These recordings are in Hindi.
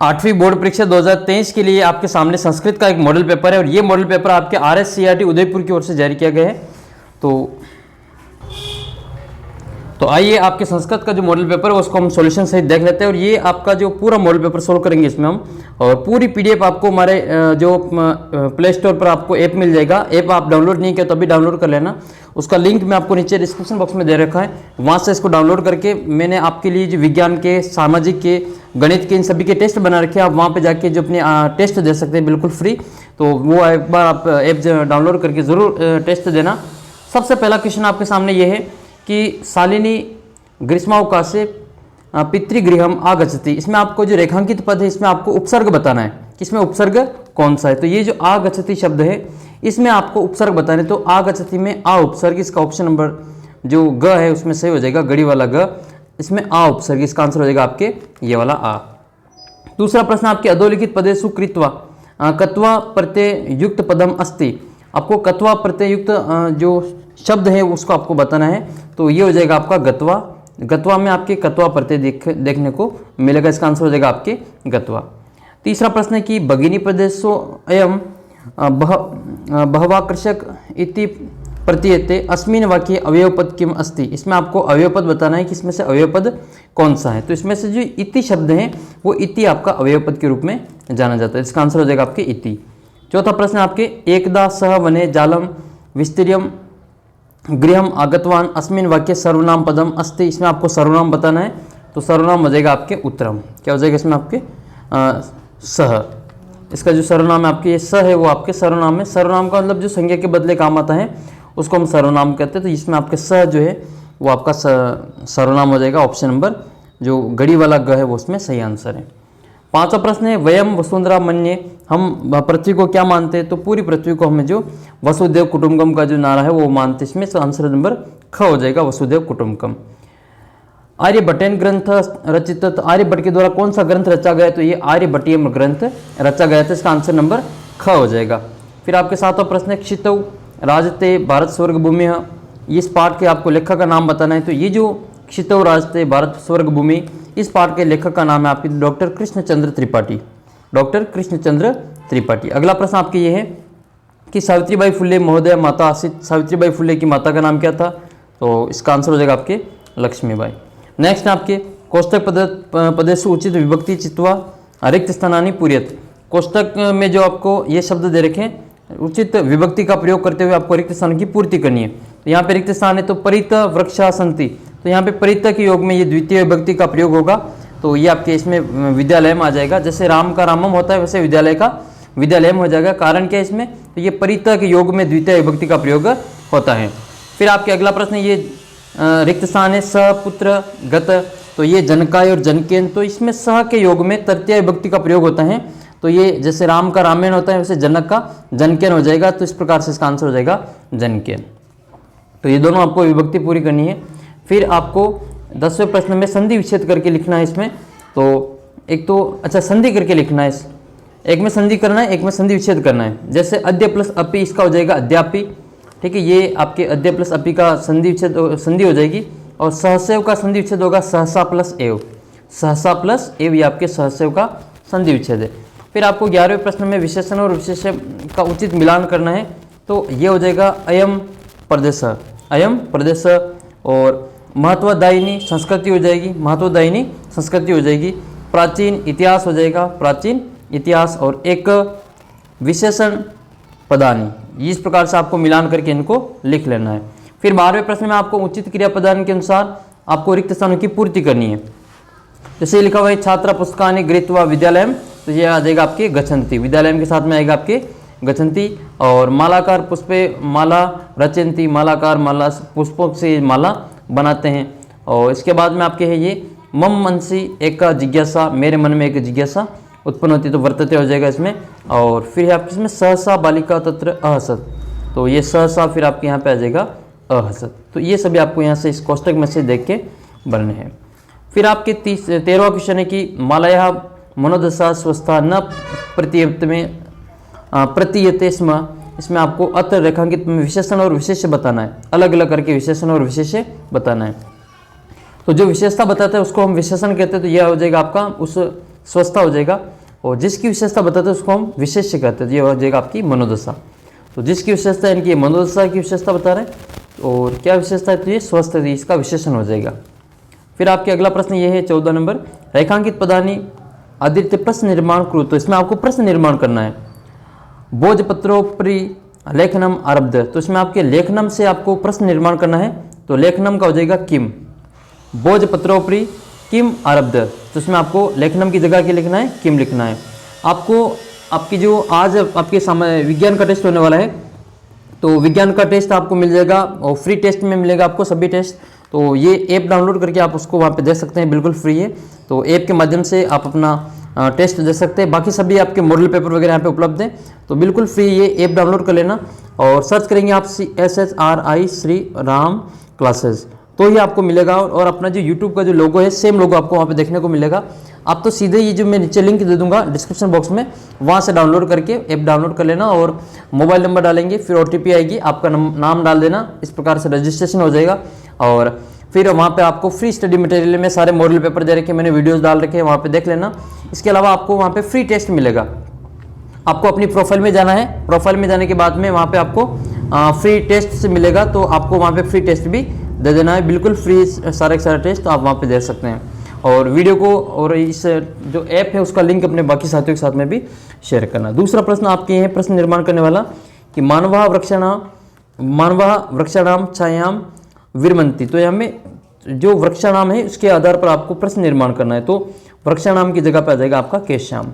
8वीं बोर्ड परीक्षा 2023 के लिए आपके सामने संस्कृत का एक मॉडल पेपर है और ये मॉडल पेपर आपके RSCRT उदयपुर की ओर से जारी किया गया है। तो आइए आपके संस्कृत का जो मॉडल पेपर है उसको हम सॉल्यूशन सहित देख लेते हैं और ये आपका जो पूरा मॉडल पेपर सोल्व करेंगे इसमें हम, और पूरी PDF आपको हमारे जो प्ले स्टोर पर आपको ऐप मिल जाएगा। ऐप आप डाउनलोड नहीं किया तो अभी डाउनलोड कर लेना, उसका लिंक मैं आपको नीचे डिस्क्रिप्शन बॉक्स में दे रखा है, वहाँ से इसको डाउनलोड करके मैंने आपके लिए जो विज्ञान के, सामाजिक के, गणित के, इन सभी के टेस्ट बना रखे हैं। आप वहाँ पे जाके जो अपने टेस्ट दे सकते हैं बिल्कुल फ्री, तो वो एक बार आप ऐप डाउनलोड करके ज़रूर टेस्ट देना। सबसे पहला क्वेश्चन आपके सामने ये है कि शालिनी ग्रीष्मावकाशे पितृगृहम आगच्छति, इसमें आपको जो रेखांकित पद है इसमें आपको उपसर्ग बताना है कि इसमें उपसर्ग कौन सा है। तो ये जो आगच्छति शब्द है इसमें आपको उपसर्ग बताना है, तो आगच्छति में आ उपसर्ग, इसका ऑप्शन नंबर जो ग है उसमें सही हो जाएगा, गड़ी वाला ग, इसमें आ उपसर्ग, इसका आंसर हो जाएगा आपके ये वाला आ। दूसरा प्रश्न आपके अधोलिखित पदेषु कृत्वा कत्वा प्रत्यय युक्त पदम अस्ति, आपको कत्वा प्रत्यय युक्त जो शब्द है उसको आपको बताना है, तो ये हो जाएगा आपका गत्वा। गत्वा में आपके कत्वा प्रत्यय देखने को मिलेगा, इसका आंसर हो जाएगा आपके गत्वा। तीसरा प्रश्न है कि भगिनी प्रदेशो अयम बहवाकृषक इति प्रतीयते अस्मिन् वाक्ये अवयवपद किम अस्ति, इसमें आपको अवयवपद बताना है कि इसमें से अवयवपद कौन सा है। तो इसमें से जो इति शब्द है वो इति आपका अवयवपद के रूप में जाना जाता है, इसका आंसर हो जाएगा आपके इति। चौथा प्रश्न आपके एकदा सह वने जालम विस्तीर्यम गृहम आगतवान अस्मिन् वाक्ये सर्वनाम पदम अस्ति, इसमें आपको सर्वनाम बताना है, तो सर्वनाम हो जाएगा आपके उत्तरम। क्या हो जाएगा इसमें आपके सह, इसका जो सर्वनाम है आपके ये स है वो आपके सर्वनाम है। सर्वनाम का मतलब जो संज्ञा के बदले काम आता है उसको हम सर्वनाम कहते हैं, तो इसमें आपके स जो है वो आपका सर्वनाम हो जाएगा। ऑप्शन नंबर जो गड़ी वाला ग है वो उसमें सही आंसर है। पांचवा प्रश्न है वयम वसुंधरा मन्ये, हम पृथ्वी को क्या मानते हैं, तो पूरी पृथ्वी को हमें जो वसुदेव कुटुंबकम का जो नारा है वो मानते हैं, इसमें आंसर नंबर ख हो जाएगा वसुदेव कुटुंबकम। आर्यभट्टेन ग्रंथ रचित, तो आर्यभट्ट के द्वारा कौन सा ग्रंथ रचा गया, तो ये आर्यभट्टीय ग्रंथ रचा गया था, इसका आंसर नंबर ख हो जाएगा। फिर आपके सातवां प्रश्न है क्षितौ राजते भारत स्वर्ग भूमि, इस पाठ के आपको लेखक का नाम बताना है, तो ये जो क्षितौ राजते भारत स्वर्ग भूमि इस पाठ के लेखक का नाम है आपके डॉक्टर कृष्णचंद्र त्रिपाठी, डॉक्टर कृष्णचंद्र त्रिपाठी। अगला प्रश्न आपके ये है कि सावित्रीबाई फुले महोदय माता आसित, सावित्रीबाई फुले की माता का नाम क्या था, तो इसका आंसर हो जाएगा आपके लक्ष्मीबाई। नेक्स्ट आपके कोष्टक पदेषु उचित विभक्ति चित्वा रिक्त स्थानानि पूर्यत, कोष्टक में जो आपको ये शब्द दे रखे हैं उचित विभक्ति का प्रयोग करते हुए आपको रिक्त स्थान की पूर्ति करनी है। तो यहाँ पे रिक्त स्थान है तो परित वृक्षा सन्ति, तो यहाँ पे परित के योग में ये द्वितीय विभक्ति का प्रयोग होगा, तो ये आपके इसमें विद्यालय में आ जाएगा। जैसे राम का रामम होता है वैसे विद्यालय का विद्यालय में हो जाएगा। कारण क्या है इसमें, तो ये परित के योग में द्वितीय विभक्ति का प्रयोग होता है। फिर आपके अगला प्रश्न ये रिक्त स्थान है सपुत्र गत, तो ये जनकाय और जनकेन, तो इसमें सह के योग में तृतीय विभक्ति का प्रयोग होता है, तो ये जैसे राम का रामेन होता है वैसे जनक का जनकेन हो जाएगा, तो इस प्रकार से इसका आंसर हो जाएगा जनकेन। तो ये दोनों आपको विभक्ति पूरी करनी है। फिर आपको 10वें प्रश्न में संधि विच्छेद करके लिखना है इसमें, तो एक तो अच्छा संधि करके लिखना है, एक में संधि करना है एक में संधि विच्छेद करना है। जैसे अद्य प्लस अपि इसका हो जाएगा अद्यापि, ठीक है, ये आपके अद्य प्लस अपि का संधि विच्छेद संधि हो जाएगी, और सहसेव का संधि विच्छेद होगा सहसा प्लस एव, सहसा प्लस एव ये आपके सहसेव का संधि विच्छेद है। फिर आपको 11वें प्रश्न में विशेषण और विशेष्य का उचित मिलान करना है, तो ये हो जाएगा अयम प्रदेश, अयम प्रदेश, और महत्वदायिनी संस्कृति हो जाएगी, महत्वदायिनी संस्कृति हो जाएगी। प्राचीन इतिहास हो जाएगा, प्राचीन इतिहास, और एक विशेषण पदानी, इस प्रकार से आपको मिलान करके इनको लिख लेना है। फिर 12वें प्रश्न में आपको उचित क्रियापदान के अनुसार आपको रिक्त स्थानों की पूर्ति करनी है। जैसे लिखा हुआ है छात्रा पुस्तकानि गृहीत्वा विद्यालयम, तो ये आ जाएगा आपके गच्छन्ति, विद्यालयम के साथ में आएगा आपके गच्छन्ति। और मालाकार पुष्पे माला रचयन्ति, मालाकार माला पुष्पों से माला बनाते हैं। और इसके बाद में आपके है ये मम मनसी एक जिज्ञासा, मेरे मन में एक जिज्ञासा उत्पन्न होती है, तो वर्तते हो जाएगा इसमें। और फिर आपके इसमें सहसा बालिका तत्र अहसत, तो ये सहसा फिर आपके यहाँ पे आ जाएगा अहसत। तो ये सभी आपको यहाँ से इस कोष्टक में से देख के बनने हैं। फिर आपके 13वां क्वेश्चन है कि मालया मनोदशा स्वस्था न प्रतीयत में प्रतीयते स्म, इसमें आपको अत्र रेखांकित में विशेषण और विशेष्य बताना है, अलग अलग करके विशेषण और विशेष्य बताना है। तो जो विशेषता बताता है उसको हम विशेषण कहते हैं, तो यह हो जाएगा आपका उस स्वस्थता हो जाएगा। और जिसकी विशेषता बताते हैं उसको हम विशेष्य कहते हैं, ये हो जाएगा आपकी मनोदशा। तो जिसकी विशेषता यानी कि मनोदशा की विशेषता बता रहे हैं, और क्या विशेषता है तो ये स्वस्थ है, इसका विशेषण हो जाएगा। फिर आपके अगला प्रश्न ये है 14 नंबर, रेखांकित पदानि आदित्य प्रश्न निर्माण करो। तो इसमें आपको प्रश्न निर्माण करना है। भोजपत्रोपरि लेखनम आरब्ध, तो इसमें आपके लेखनम से आपको प्रश्न निर्माण करना है। तो लेखनम का हो जाएगा किम, भोजपत्रोपरि किम आरब्ध, तो इसमें आपको लेखनम की जगह क्या लिखना है, किम लिखना है। आपको आपकी जो आज आपके सामने विज्ञान का टेस्ट होने वाला है, तो विज्ञान का टेस्ट आपको मिल जाएगा और फ्री टेस्ट में मिलेगा आपको सभी टेस्ट। तो ये ऐप डाउनलोड करके आप उसको वहाँ पे दे सकते हैं, बिल्कुल फ्री है। तो ऐप के माध्यम से आप अपना टेस्ट दे सकते हैं। बाकी सभी आपके मॉडल पेपर वगैरह यहाँ पे उपलब्ध हैं, तो बिल्कुल फ्री ये ऐप डाउनलोड कर लेना और सर्च करेंगे आप SHRI श्री राम क्लासेस, तो ही आपको मिलेगा। और अपना जो यूट्यूब का जो लोगो है सेम लोगो आपको वहाँ पे देखने को मिलेगा। आप तो सीधे ये जो मैं नीचे लिंक दे दूंगा डिस्क्रिप्शन बॉक्स में, वहाँ से डाउनलोड करके ऐप डाउनलोड कर लेना और मोबाइल नंबर डालेंगे, फिर OTP आएगी, आपका नाम डाल देना, इस प्रकार से रजिस्ट्रेशन हो जाएगा। और फिर वहाँ पे आपको फ्री स्टडी मटेरियल में सारे मॉडल पेपर दे रखे, मैंने वीडियोस डाल रखे हैं, वहाँ पे देख लेना। इसके अलावा आपको वहाँ पे फ्री टेस्ट मिलेगा। आपको अपनी प्रोफाइल में जाना है, प्रोफाइल में जाने के बाद में वहाँ पे आपको फ्री टेस्ट से मिलेगा, तो आपको वहाँ पे फ्री टेस्ट भी दे देना है, बिल्कुल फ्री सारे के सारे टेस्ट तो आप वहाँ पे दे सकते हैं। और वीडियो को और इस जो ऐप है उसका लिंक अपने बाकी साथियों के साथ में भी शेयर करना। दूसरा प्रश्न आपके हैं प्रश्न निर्माण करने वाला कि मानवा वृक्षाणाम छायाम विरमंती, तो यहाँ में जो वृक्षाणाम है उसके आधार पर आपको प्रश्न निर्माण करना है। तो वृक्षाणाम की जगह पर आ जाएगा आपका केश्याम।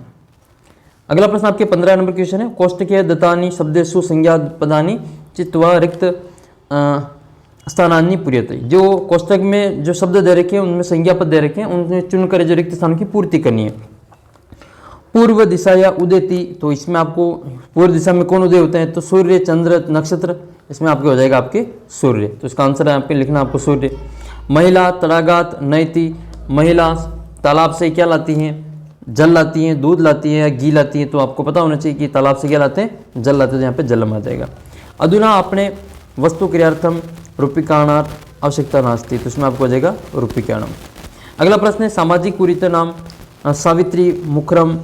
अगला प्रश्न आपके 15 नंबर क्वेश्चन है, कोष्टकीय दत्तानि शब्देषु संज्ञा पदानि चित्वा रिक्त स्थानानि पूर्यते, जो कोष्टक में जो शब्द दे रखे हैं उनमें संज्ञा पद दे रखे हैं, उनमें चुनकर जो रिक्त स्थानों की पूर्ति करनी है। पूर्व दिशा या उदयति, तो इसमें आपको पूर्व दिशा में कौन उदय होते हैं, तो सूर्य, चंद्र, नक्षत्र, इसमें आपके हो जाएगा आपके सूर्य, तो इसका आंसर है आपके लिखना आपको सूर्य। महिला तड़ागात नयति, महिला तालाब से क्या लाती हैं, जल लाती हैं, दूध लाती हैं या घी लाती हैं, तो आपको पता होना चाहिए कि तालाब से क्या लाते हैं, जल लाते हैं, तो यहाँ पे जलम आ जाएगा। अधुना अपने वस्तु क्रियार्थम रूपिकाणात् आवश्यकता नास्ति, तो इसमें आपको हो जाएगा रूपिकाणम। अगला प्रश्न है सामाजिक कुरीत नाम सावित्री मुखरम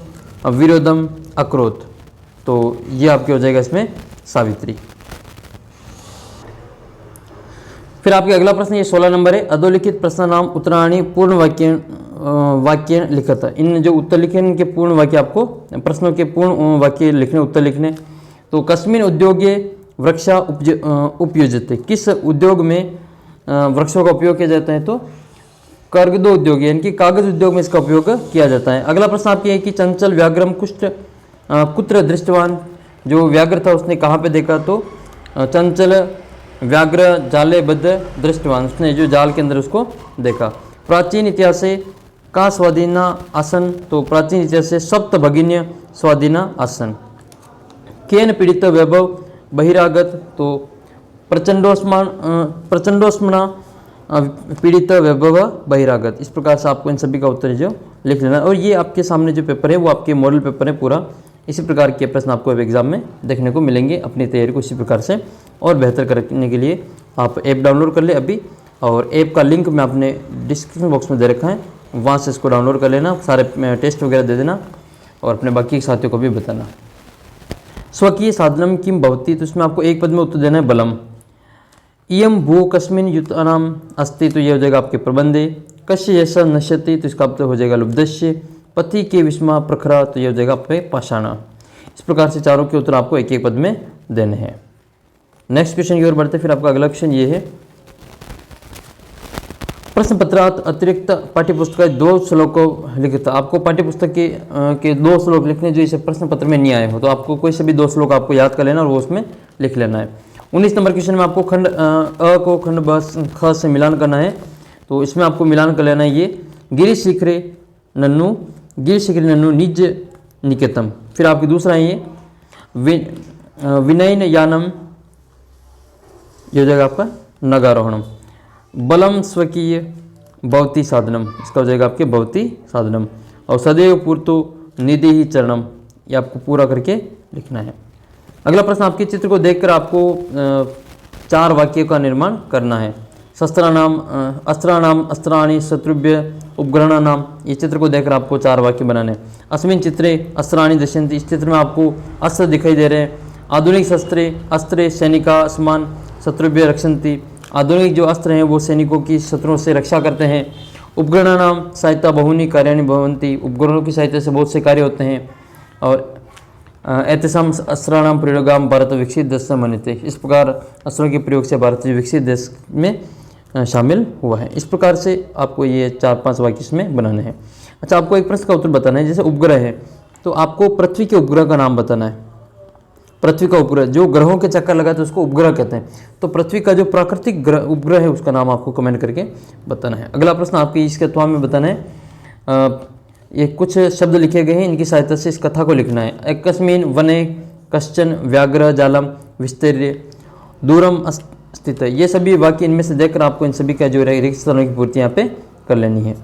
विरोधम अक्रोध, तो ये आपके हो जाएगा इसमें सावित्री। फिर आपके अगला प्रश्न ये 16 नंबर है, अधोलिखित प्रश्न नाम उत्तराणी पूर्ण वाक्य लिखत, इन जो उत्तर लिखे इनके पूर्ण वाक्य आपको प्रश्नों के पूर्ण वाक्य लिखने, उत्तर लिखने। तो कस्मिन उद्योगे वृक्षा उपयोजित, किस उद्योग में वृक्षों का उपयोग किया जाता है, तो कर्गदो उद्योग यानी कि कागज उद्योग में इसका उपयोग किया जाता है। अगला प्रश्न आपके है कि चंचल व्याघ्रम कुत्र दृष्टवान, जो व्याघ्र था उसने कहाँ पे देखा, तो चंचल व्याघ्र जाले बद्ध दृष्टवान, उसने जो जाल के अंदर उसको देखा। प्राचीन इतिहास का स्वाधीना आसन, तो प्राचीन इतिहास से सप्त भगिन्य स्वाधीना आसन। केन पीड़ित वैभव बहिरागत, तो प्रचंडोष्मणा पीड़ित वैभव बहिरागत, इस प्रकार से आपको इन सभी का उत्तर जो लिख लेना। और ये आपके सामने जो पेपर है वो आपके मॉडल पेपर है, पूरा इसी प्रकार के प्रश्न आपको एग्जाम में देखने को मिलेंगे। अपनी तैयारी को इसी प्रकार से और बेहतर करने के लिए आप ऐप डाउनलोड कर ले अभी, और ऐप का लिंक मैं अपने डिस्क्रिप्शन बॉक्स में दे रखा है, वहाँ से इसको डाउनलोड कर लेना, सारे टेस्ट वगैरह दे देना और अपने बाकी के साथियों को भी बताना। स्वकीय साधनम किम भवती, तो इसमें आपको एक पद में उत्तर देना है बलम। इयम भू कस्मिन युतानाम अस्ति, तो ये हो जाएगा आपके प्रबंधे। कश्य यशा नश्यति, तो इसका उत्तर हो जाएगा लुब्धश्य। पति के विस्मा प्रखरा, तो ये हो जाएगा आपके पाषाणा। इस प्रकार से चारों के उत्तर आपको एक एक पद में देने हैं। नेक्स्ट क्वेश्चन की ओर बढ़ते, फिर आपका अगला क्वेश्चन ये है, प्रश्न पत्रात अतिरिक्त पाठ्यपुस्तक 2 श्लोकों लिखित, आपको पाठ्यपुस्तक के 2 श्लोक लिखने जो इसे प्रश्न पत्र में नहीं आए हो, तो आपको कोई से भी 2 श्लोक आपको याद कर लेना और वो उसमें लिख लेना है। 19 नंबर क्वेश्चन में आपको खंड अ को खंड ब ख से मिलान करना है, तो इसमें आपको मिलान कर लेना है ये गिरीश शिखरे नन्नू निज निकेतम। फिर आपकी दूसरा है ये विनयन यानम, ये हो जाएगा आपका नगारोहणम। बलम स्वकीय भवती साधनम, इसका हो जाएगा आपके भवती साधनम। और सदैव पूर्तो निधि ही चरणम, ये आपको पूरा करके लिखना है। अगला प्रश्न आपके चित्र को देखकर आपको 4 वाक्यों का निर्माण करना है। शस्त्राणाम अस्त्राणाम अस्त्राणि शत्रुभ्य उपग्रहणानाम। इस चित्र को देखकर आपको 4 वाक्य बनाने हैं। अस्मिन चित्रे अस्त्राणि दृश्यन्ति, इस चित्र में आपको अस्त्र दिखाई दे रहे हैं। आधुनिक शस्त्रे अस्त्रे सैनिका समान शत्रुभ्य रक्षन्ति, आधुनिक जो अस्त्र हैं वो सैनिकों की शत्रुओं से रक्षा करते हैं। उपग्रहणानाम सहायता बहुनी कार्याणि भवन्ति, उपग्रहों की सहायता से बहुत से कार्य होते हैं। और एतेषाम अस्त्राणाम प्रयोगाम भारत विकसित देश से मन्यते, इस प्रकार अस्त्रों के प्रयोग से भारत विकसित देश में शामिल हुआ है। इस प्रकार से आपको ये 4-5 वाक्य इसमें बनाने हैं। अच्छा, आपको एक प्रश्न का उत्तर बताना है। जैसे उपग्रह है तो आपको पृथ्वी के उपग्रह का नाम बताना है। पृथ्वी का उपग्रह जो ग्रहों के चक्कर लगाते हैं उसको उपग्रह कहते हैं। तो पृथ्वी का जो प्राकृतिक उपग्रह है उसका नाम आपको कमेंट करके बताना है। अगला प्रश्न आपकी इसके अथवा में बताना है। ये कुछ शब्द लिखे गए हैं, इनकी सहायता से इस कथा को लिखना है। एकस्मिन् वने कश्चन व्याघ्र जालम विस्तर्य दूरम स्थित है। ये सभी वाक्य इनमें से देखकर आपको इन सभी का जो रिक्त स्थानों की पूर्ति यहाँ पे कर लेनी है।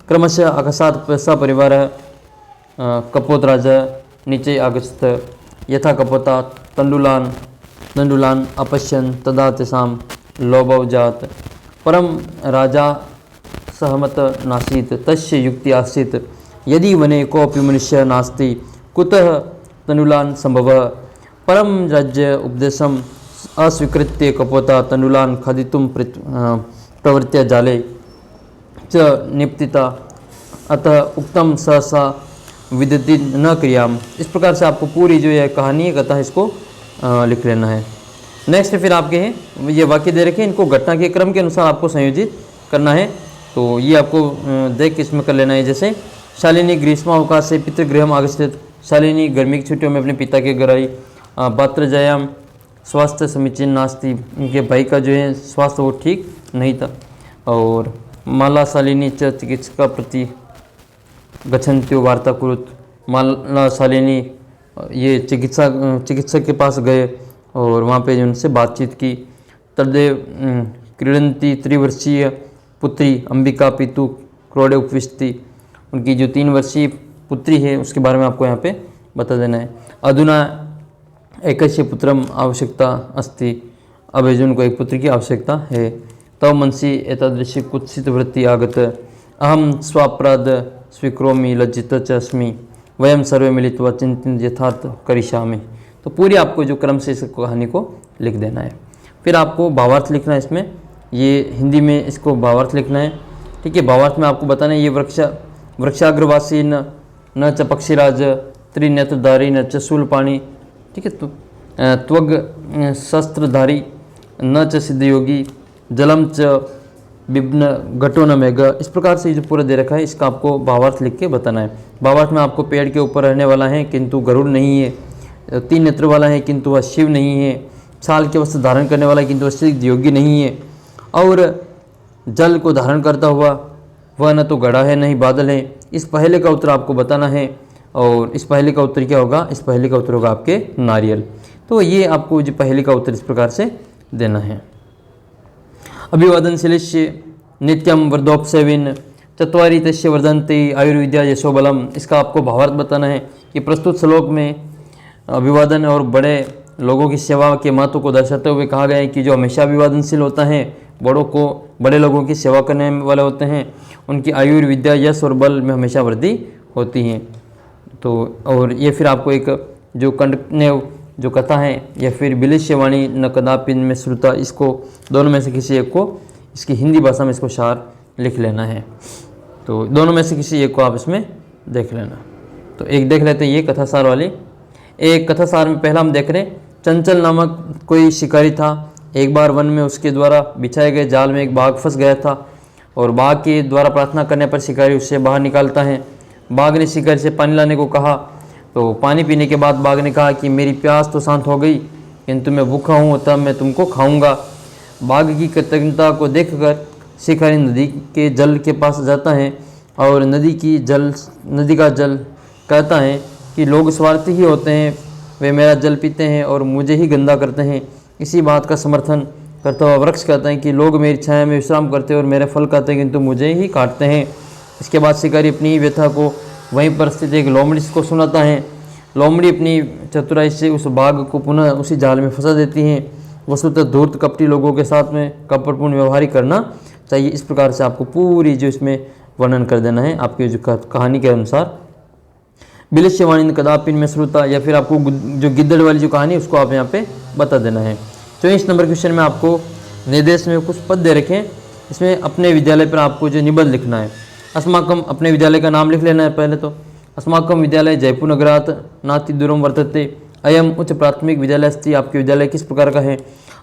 क्रमशः अकस्मात् परिवार कपोतराज नीचे आगच्छत यथा कपोता तण्डुलान् अपश्यन् तदा तेषां लोभो जात परम राजा सहमत नासीत् तस्य युक्ति आसीत् यदि वने कोऽपि मनुष्य नास्ति कुतः तण्डुलान् संभवः। परम राज्य उपदेशम् अस्वीकृत्य कपोता तण्डुलान् खादितुं प्रवृत्य जाले च निपतिता अतः उक्तम सहसा विदति न क्रियाम। इस प्रकार से आपको पूरी जो ये कहानी है कथा है इसको लिख लेना है। नेक्स्ट फिर आपके हैं ये वाक्य दे रखे हैं, इनको घटना के क्रम के अनुसार आपको संयोजित करना है। तो ये आपको देख के इसमें कर लेना है। जैसे शालिनी ग्रीष्मावकाश से पितृगृहम आगच्छत, शालिनी गर्मी की छुट्टियों में अपने पिता के घर आई। पात्रजायाम स्वास्थ्य समीचीन नास्ति, उनके भाई का जो है स्वास्थ्य वो ठीक नहीं था। और माला शालिनी च चिकित्सका प्रति गच्छन्त्यो वार्ता कुरुत, माला शालिनी ये चिकित्सक के पास गए और वहाँ पे उनसे बातचीत की। तदेव क्रीडंती त्रिवर्षीय पुत्री अंबिका पितु क्रोड़े उपविष्टि, उनकी जो 3 वर्षीय पुत्री है उसके बारे में आपको यहाँ पे बता देना है। अधुना एकस्य पुत्रम आवश्यकता अस्ति, अब अर्जुन को एक पुत्र की आवश्यकता है। तव मनसि एतादृशी कुत्सित वृत्ति आगत अहम स्वापराध स्वीकरोमि लज्जित च अस्मि वयम सर्वे मिलित्वा चिंतित यथार्थ करिष्यामि। तो पूरी आपको जो क्रम से इस कहानी को लिख देना है। फिर आपको भावार्थ लिखना है इसमें, ये हिंदी में इसको भावार्थ लिखना है। ठीक है, भावार्थ में आपको बताना है ये वृक्षाग्रवासी न च पक्षीराज त्रिनेत्रधारी न च शूलपाणी। ठीक है, तो त्वग शस्त्रधारी न च सिद्धयोगी जलम च विघ्न घटो न मेघ। इस प्रकार से जो पूरा दे रखा है इसका आपको भावार्थ लिख के बताना है। भावार्थ में आपको पेड़ के ऊपर रहने वाला है किंतु गरुड़ नहीं है, 3 नेत्र वाला है किंतु वह शिव नहीं है, छाल के वस्त्र धारण करने वाला है किंतु वह सिद्ध योगी नहीं है, और जल को धारण करता हुआ वह न तो घड़ा है न ही बादल है। इस पहले का उत्तर आपको बताना है। और इस पहले का उत्तर क्या होगा? इस पहले का उत्तर होगा आपके नारियल। तो ये आपको जो पहले का उत्तर इस प्रकार से देना है। अभिवादनशीलिष्य नित्यम वर्धोपसेविन चत्वारि तस्य वर्धन्ति आयुर्विद्या यशोबलम। इसका आपको भावार्थ बताना है कि प्रस्तुत श्लोक में अभिवादन और बड़े लोगों की सेवा के महत्व को दर्शाते हुए कहा गया है कि जो हमेशा अभिवादनशील होता है, बड़े लोगों की सेवा करने वाले होते हैं, उनकी आयुर्विद्या यश और बल में हमेशा वृद्धि होती है। तो और ये फिर आपको एक जो कंडक्टिव जो कथा है या फिर बिलिष्यवाणी न कदापिन में श्रुता, इसको दोनों में से किसी एक को इसकी हिंदी भाषा में इसको सार लिख लेना है। तो दोनों में से किसी एक को आप इसमें देख लेना। तो एक देख लेते हैं ये कथासार वाली। एक कथासार में पहला हम देख रहे हैं, चंचल नामक कोई शिकारी था। एक बार वन में उसके द्वारा बिछाए गए जाल में एक बाघ फंस गया था और बाघ के द्वारा प्रार्थना करने पर शिकारी उससे बाहर निकालता है। बाघ ने शिकारी से पानी लाने को कहा, तो पानी पीने के बाद बाघ ने कहा कि मेरी प्यास तो शांत हो गई, किंतु मैं भूखा हूँ, तब मैं तुमको खाऊंगा। बाघ की कृतज्ञता को देखकर शिकारी नदी के जल के पास जाता है और नदी का जल कहता है कि लोग स्वार्थी ही होते हैं, वे मेरा जल पीते हैं और मुझे ही गंदा करते हैं। इसी बात का समर्थन करता हुआ वृक्ष कहता है कि लोग मेरी छाया में विश्राम करते हैं और मेरे फल खाते हैं, किंतु मुझे ही काटते हैं। इसके बाद शिकारी अपनी व्यथा को वहीं पर स्थित एक लोमड़ी को सुनाता है। लोमड़ी अपनी चतुराई से उस बाघ को पुनः उसी जाल में फंसा देती है वस्तुतः धूर्त कपटी लोगों के साथ में कपटपूर्ण व्यवहार ही करना चाहिए। इस प्रकार से आपको पूरी जो इसमें वर्णन कर देना है आपकी जो कहानी के अनुसार। बिलिश्यवाणी कदापि में श्रुता, या फिर आपको जो गिद्दड़ वाली जो कहानी उसको आप यहाँ पे बता देना है। 24 नंबर क्वेश्चन में आपको निर्देश में कुछ पद दे रखे हैं, इसमें अपने विद्यालय पर आपको जो निबंध लिखना है। अस्माकम, अपने विद्यालय का नाम लिख लेना है पहले तो। अस्माकम विद्यालय जयपुर नगरात नाति दूरम वर्तते। अयम उच्च प्राथमिक विद्यालय अस्ति, आपके विद्यालय किस प्रकार का है।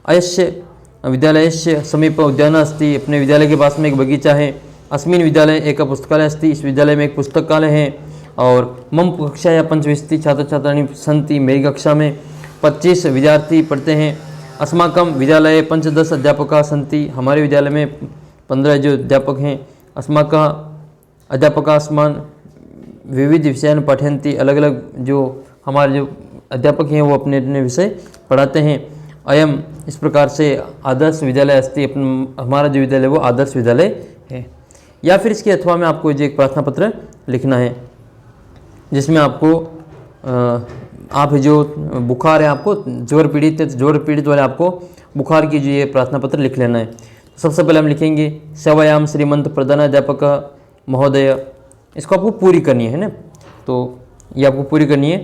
अयस्य विद्यालयस्य समीप उद्यान अस्ति, अपने विद्यालय के पास में एक बगीचा है। अस्मिन् विद्यालय एक पुस्तकालय अस्ति, इस विद्यालय में एक पुस्तकालय है। और मम कक्षा या पंचविंशति छात्र छात्राणी सन्ति, मेरी कक्षा में 25 विद्यार्थी पढ़ते हैं। अस्माकम विद्यालय 15 अध्यापका सन्ति, हमारे विद्यालय में 15 जो अध्यापक हैं। अस्माका अध्यापका अस्मान विविध विषयान् पाठयन्ति, अलग अलग जो हमारे जो अध्यापक हैं वो अपने अपने विषय पढ़ाते हैं। अयम, इस प्रकार से आदर्श विद्यालय अस्ति, हमारा जो विद्यालय वो आदर्श विद्यालय है। या फिर इसके अथवा में आपको जो एक प्रार्थना पत्र लिखना है, जिसमें आपको आप जो बुखार है, आपको ज्वर पीड़ित है तो ज्वर पीड़ित वाले आपको बुखार की जो ये प्रार्थना पत्र लिख लेना है। सबसे पहले हम लिखेंगे सेवायाम श्रीमंत प्रधानाध्यापक महोदय, इसको आपको पूरी करनी है ना, तो ये आपको पूरी करनी है।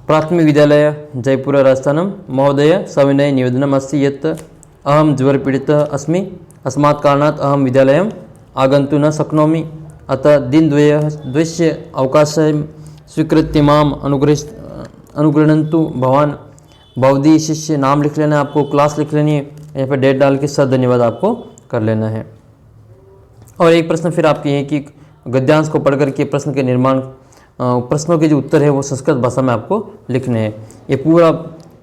प्राथमिक विद्यालय जयपुर राजस्थानम महोदय सविनय निवेदनम अस्ति यत् अहम ज्वर पीड़ितः अस्मि, अस्मात् कारणात् अहम विद्यालयम् आगन्तुं न शक्नोमि, अतः दिनद्वयस्य अवकाशं स्वीकृत्य माम अनुगृह्णन्तु भवान्। भवदी शिष्य, नाम लिख लेना है आपको, क्लास लिख लेनी है, यहाँ पर डेट डाल के धन्यवाद आपको कर लेना है। और एक प्रश्न फिर आपके हैं कि गद्यांश को पढ़ करके प्रश्न के निर्माण, प्रश्नों के जो उत्तर है वो संस्कृत भाषा में आपको लिखने हैं। ये पूरा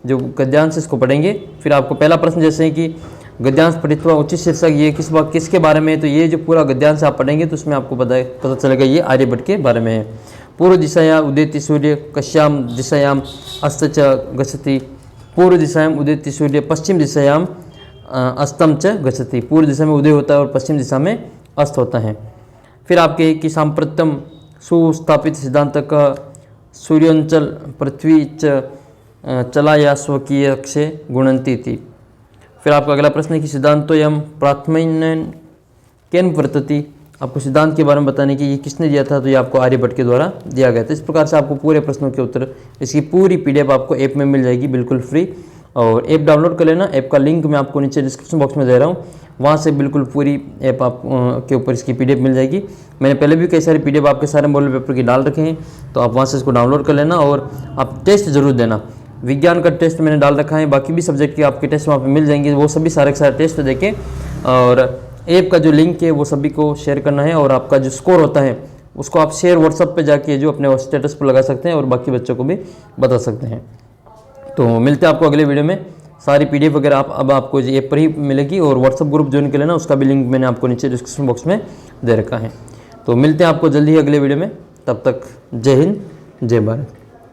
जो गद्यांश इसको पढ़ेंगे, फिर आपको पहला प्रश्न जैसे है कि गद्यांश पठित्वा उचित शीर्षक, ये किसके बारे में है, तो ये जो पूरा गद्यांश आप पढ़ेंगे तो उसमें आपको पता चलेगा ये आर्यभट्ट के बारे में है। पूर्व दिशायां उदेति सूर्य कश्याम दिशायां अस्त च गच्छति, पूर्व दिशायां उदेति सूर्य पश्चिम दिशायां अस्तम च गच्छति, पूर्व दिशा में उदय होता है और पश्चिम दिशा में अस्त होता है। फिर आपके कि सांप्रतम सुस्थापित सिद्धांत का सूर्योंचल पृथ्वी च चला या स्वकीय अक्षे गुणंती थी। फिर आपका अगला प्रश्न है कि सिद्धांतो यम प्राथम्यन केन वर्तति, आपको सिद्धांत के बारे में बताने की ये किसने दिया था, तो ये आपको आर्यभट्ट के द्वारा दिया गया था। इस प्रकार से आपको पूरे प्रश्नों के उत्तर, इसकी पूरी PDF आपको ऐप में मिल जाएगी बिल्कुल फ्री। और ऐप डाउनलोड कर लेना, ऐप का लिंक मैं आपको नीचे डिस्क्रिप्शन बॉक्स में दे रहा हूँ, वहाँ से बिल्कुल पूरी ऐप आप के ऊपर इसकी PDF मिल जाएगी। मैंने पहले भी कई सारे PDF आपके सारे मॉडल पेपर की डाल रखे हैं, तो आप वहाँ से इसको डाउनलोड कर लेना और आप टेस्ट जरूर देना। विज्ञान का टेस्ट मैंने डाल रखा है, बाकी भी सब्जेक्ट के आपके टेस्ट वहाँ पे मिल जाएंगे, वो सभी सारे के सारे टेस्ट देके और ऐप का जो लिंक है वो सभी को शेयर करना है। और आपका जो स्कोर होता है उसको आप शेयर व्हाट्सअप पे जाके जो अपने स्टेटस पर लगा सकते हैं और बाकी बच्चों को भी बता सकते हैं। तो मिलते हैं आपको अगले वीडियो में। सारी PDF वगैरह अब आपको ऐप पर ही मिलेगी और व्हाट्सअप ग्रुप ज्वाइन कर लेना, उसका भी लिंक मैंने आपको नीचे डिस्क्रिप्शन बॉक्स में दे रखा है। तो मिलते हैं आपको जल्दी ही अगले वीडियो में, तब तक जय हिंद जय भारत।